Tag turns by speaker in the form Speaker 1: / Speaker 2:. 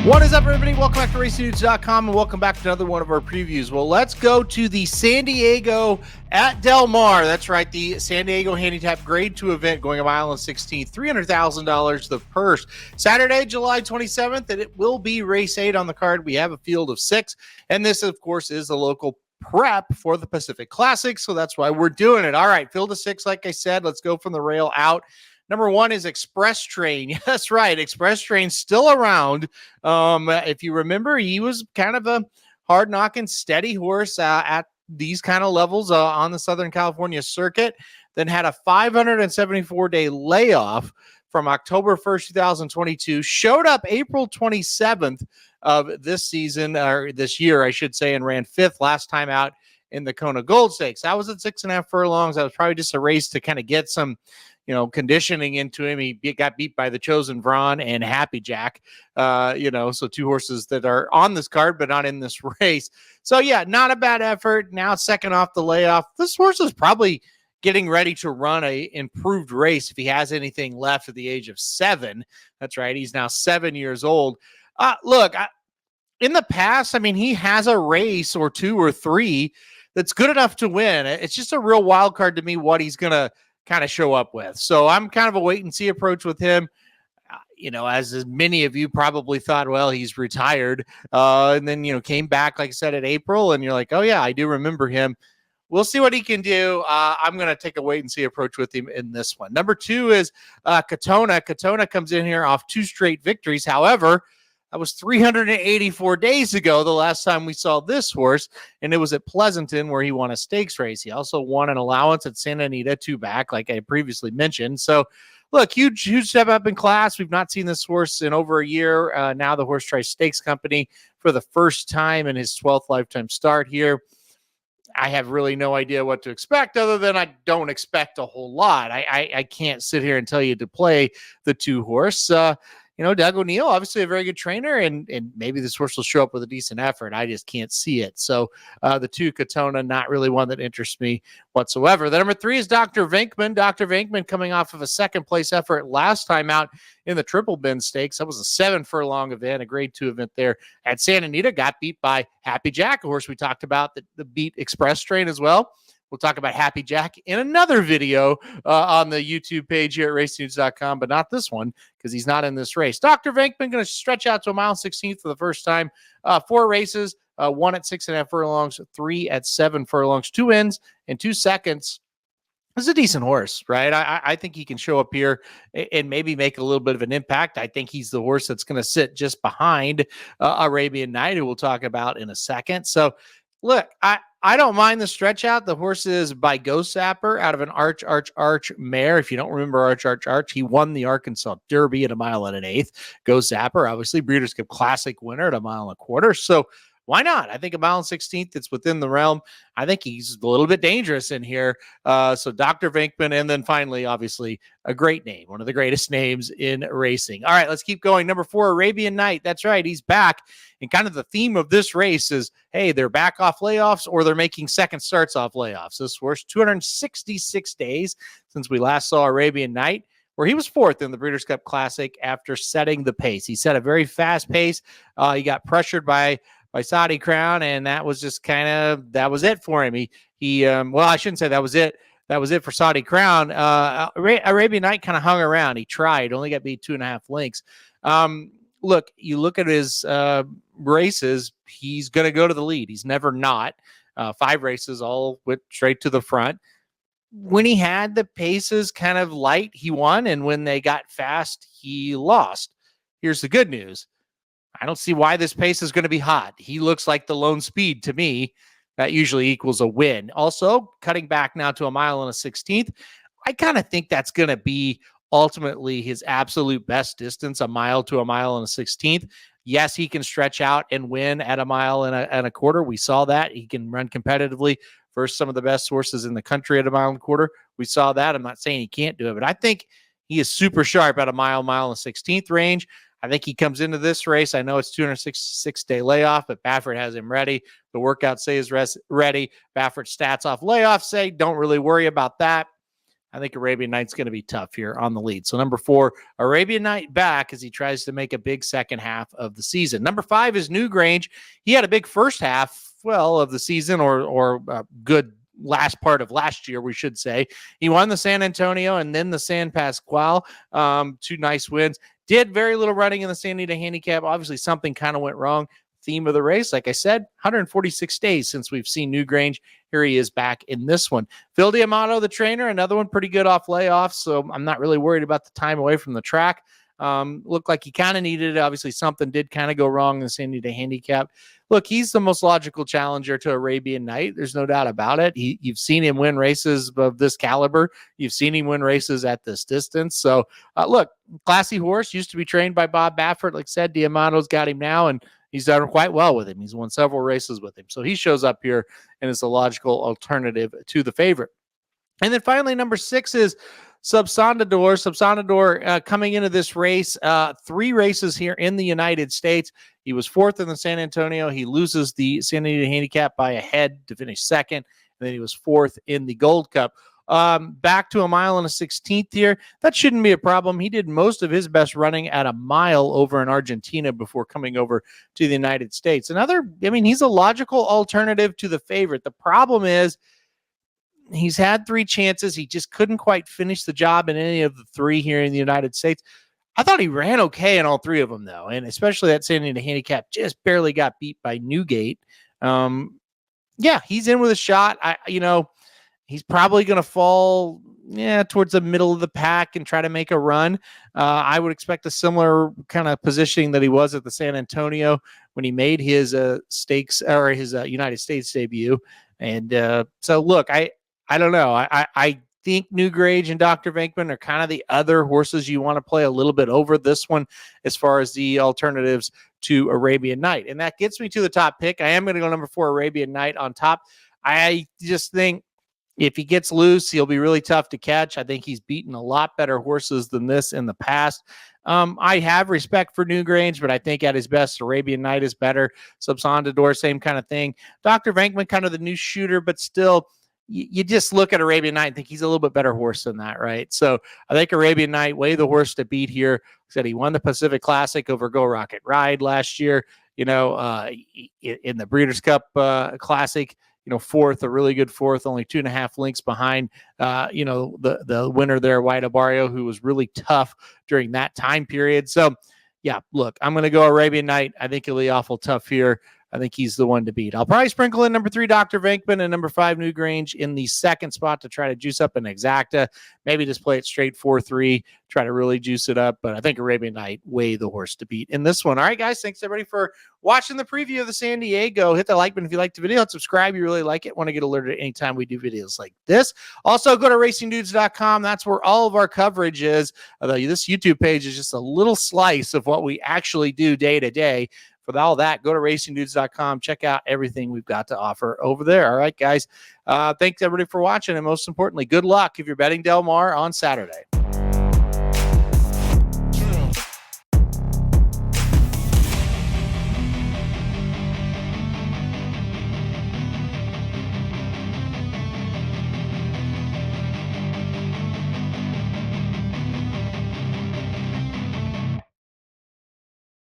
Speaker 1: What is up, everybody? Welcome back to RacingNews.com and welcome back to another one of our previews. Well, let's go to the San Diego at Del Mar. That's right, the San Diego Handicap Grade 2 event going a mile and 16, $300,000 the purse. Saturday, July 27th, and it will be race 8 on the card. We have a field of 6, and this, of course, is the local prep for the Pacific Classic, so that's why we're doing it. All right, field of 6, like I said, let's go from the rail out. Number 1 is Express Train. That's right. Express Train still around. If you remember, he was kind of a hard-knocking, steady horse at these kind of levels on the Southern California circuit. Then had a 574-day layoff from October 1st, 2022. Showed up April 27th of this season, or this year, I should say, and ran 5th last time out in the Kona Gold Stakes. I was at 6.5 furlongs. That was probably just a race to kind of get some conditioning into him. He got beat by the Chosen Vron and Happy Jack, so 2 horses that are on this card, but not in this race. So yeah, not a bad effort. Now second off the layoff. This horse is probably getting ready to run a improved race if he has anything left at the age of 7. That's right. He's now 7 years old. In the past, he has a race or 2 or 3 that's good enough to win. It's just a real wild card to me what he's going to kind of show up with. So I'm kind of a wait and see approach with him. As many of you probably thought, well, he's retired. And then, came back, like I said, in April, and you're like, oh yeah, I do remember him. We'll see what he can do. I'm going to take a wait and see approach with him in this one. Number 2 is Katona. Katona comes in here off 2 straight victories. However, that was 384 days ago, the last time we saw this horse, and it was at Pleasanton where he won a stakes race. He also won an allowance at Santa Anita 2 back, like I previously mentioned. So, look, huge step up in class. We've not seen this horse in over a year. Now the Horse Trice Stakes Company for the first time in his 12th lifetime start here. I have really no idea what to expect other than I don't expect a whole lot. I can't sit here and tell you to play the 2 horse. Doug O'Neill, obviously a very good trainer, and maybe this horse will show up with a decent effort. I just can't see it. So the 2 Katona, not really one that interests me whatsoever. The number 3 is Dr. Venkman. Dr. Venkman coming off of a second-place effort last time out in the Triple Bend Stakes. That was a 7 furlong event, a grade 2 event there at Santa Anita. Got beat by Happy Jack, a horse we talked about that beat Express Train as well. We'll talk about Happy Jack in another video on the YouTube page here at RacingNews.com, but not this one because he's not in this race. Dr. Venkman going to stretch out to a mile 16th for the first time. 4 races, 1 at 6.5 furlongs, 3 at 7 furlongs, 2 wins and 2 seconds. This is a decent horse, right? I think he can show up here and maybe make a little bit of an impact. I think he's the horse that's going to sit just behind Arabian Knight, who we'll talk about in a second. So, look, I don't mind the stretch out. The horse is by Ghost Zapper out of an Arch mare. If you don't remember Arch, he won the Arkansas Derby at a mile and an 1/8. Ghost Zapper, obviously, Breeders' Cup Classic winner at a mile and a 1/4. So why not? I think a mile and 16th, it's within the realm. I think he's a little bit dangerous in here. So Dr. Venkman, and then finally, obviously, a great name, one of the greatest names in racing. All right, let's keep going. Number 4, Arabian Knight. That's right, he's back. And kind of the theme of this race is, hey, they're back off layoffs or they're making second starts off layoffs. This horse, 266 days since we last saw Arabian Knight, where he was 4th in the Breeders' Cup Classic after setting the pace. He set a very fast pace. He got pressured by Saudi Crown, and that was just that was it for him. I shouldn't say that was it. That was it for Saudi Crown. Arabian Knight kind of hung around. He tried, only got beat 2.5 lengths. Look, you look at his races, he's going to go to the lead. He's never not. 5 races, all went straight to the front. When he had the paces kind of light, he won, and when they got fast, he lost. Here's the good news. I don't see why this pace is going to be hot. He looks like the lone speed to me. That usually equals a win. Also, cutting back now to a mile and a 16th, I kind of think that's going to be ultimately his absolute best distance, a mile to a mile and a 16th. Yes, he can stretch out and win at a mile and a 1/4. We saw that. He can run competitively versus some of the best horses in the country at a mile and 1/4. We saw that. I'm not saying he can't do it, but I think he is super sharp at a mile and a 16th range. I think he comes into this race. I know it's 266-day layoff, but Baffert has him ready. The workouts say he's ready. Baffert's stats off layoff say don't really worry about that. I think Arabian Knight's going to be tough here on the lead. So number 4, Arabian Knight back as he tries to make a big second half of the season. Number 5 is Newgrange. He had a big first half, of the season or good last part of last year, we should say. He won the San Antonio and then the San Pasquale, 2 nice wins. Did very little running in the San Diego Handicap. Obviously, something kind of went wrong. Theme of the race, like I said, 146 days since we've seen Newgrange. Here he is back in this one. Phil D'Amato, the trainer, another one pretty good off layoff, so I'm not really worried about the time away from the track. Looked like he kind of needed it. Obviously, something did kind of go wrong in the San Diego Handicap. Look, he's the most logical challenger to Arabian Knight. There's no doubt about it. You've seen him win races of this caliber. You've seen him win races at this distance. So, look, classy horse, used to be trained by Bob Baffert. Like I said, D'Amato's got him now, and he's done quite well with him. He's won several races with him. So he shows up here and is a logical alternative to the favorite. And then finally, number 6 is Subsanador. Subsanador coming into this race, 3 races here in the United States. He was 4th in the San Antonio. He loses the San Diego Handicap by a head to finish 2nd. And then he was 4th in the Gold Cup. Back to a mile and a 16th here. That shouldn't be a problem. He did most of his best running at a mile over in Argentina before coming over to the United States. He's a logical alternative to the favorite. The problem is he's had 3 chances. He just couldn't quite finish the job in any of the 3 here in the United States. I thought he ran okay in all 3 of them, though, and especially that San Diego Handicap just barely got beat by Newgate. He's in with a shot. He's probably going to fall towards the middle of the pack and try to make a run. I would expect a similar kind of positioning that he was at the San Antonio when he made his stakes or his United States debut. And so, look, I don't know. I think Newgrange and Dr. Venkman are kind of the other horses you want to play a little bit over this one as far as the alternatives to Arabian Knight. And that gets me to the top pick. I am going to go number 4, Arabian Knight on top. I just think if he gets loose, he'll be really tough to catch. I think he's beaten a lot better horses than this in the past. I have respect for Newgrange, but I think at his best, Arabian Knight is better. Subsanador, same kind of thing. Dr. Venkman, kind of the new shooter, but still, you just look at Arabian Knight and think he's a little bit better horse than that, right? So I think Arabian Knight, way the horse to beat here. Like I said, he won the Pacific Classic over Go Rocket Ride last year, in the Breeders' Cup Classic. 4th, a really good 4th, only 2.5 lengths behind, the winner there, White Abario, who was really tough during that time period. So, look, I'm going to go Arabian Knight. I think he'll be awful tough here. I think he's the one to beat. I'll probably sprinkle in number 3, Dr. Venkman, and number 5, Newgrange in the second spot to try to juice up an exacta. Maybe just play it straight 4-3, try to really juice it up. But I think Arabian Knight, way the horse to beat in this one. All right, guys, thanks everybody for watching the preview of the San Diego. Hit the like button if you liked the video and subscribe. You really like it. Want to get alerted anytime we do videos like this. Also, go to racingdudes.com. That's where all of our coverage is. Although this YouTube page is just a little slice of what we actually do day to day. For all that, go to racingdudes.com. Check out everything we've got to offer over there. All right, guys. Thanks, everybody, for watching. And most importantly, good luck if you're betting Del Mar on Saturday.